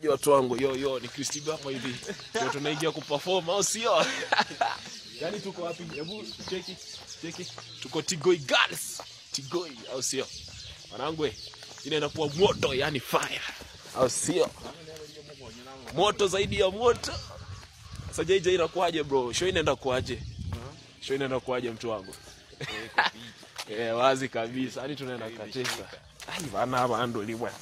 Watu wangu yo ni Kristi Bako hivi. Ndio tunaingia kuperform au sio? Yaani tuko wapi? Hebu cheki. Tuko Tigoi Girls. Tigoi au sio? Wanangu inaenda kuwa moto, yani fire. Au sio? Moto zaidi ya moto. Sasa JJ inakuaje bro? Show inaenda kuaje? Show inaenda kuaje mtu wangu? Wazi kabisa. Yaani tunaenda katesa. Ai bana bando libwa.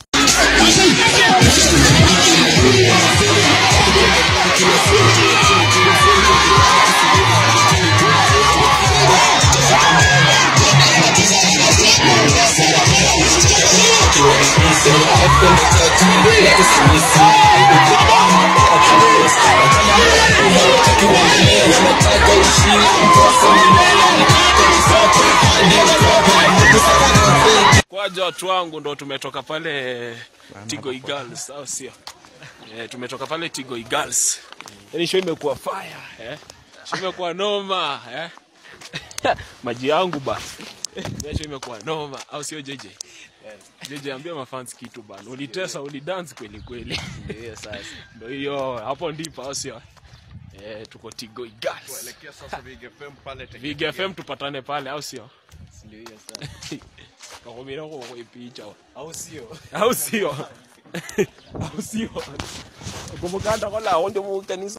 Kwaje watu wangu, ndo tumetoka pale Tigoi Girls au sio? Tumetoka pale Tigoi Girls. Yaani show imekuwa fire, show imekuwa noma, maji yangu basi. Show imekuwa noma au sio JJ? JJ ambia mafans kitu bana. Ulitesa, ulidance kweli. Ndio sasa. Ndio hiyo, hapo ndipo au sio? Tuko Tigoi Girls. Tuelekea sasa Big FM pale. Big FM tupatane pale au sio? Ndio hiyo sasa. Kakomera kwa picha Au sio? Au sio? Kumukanda kwa la ndio mu kanisa.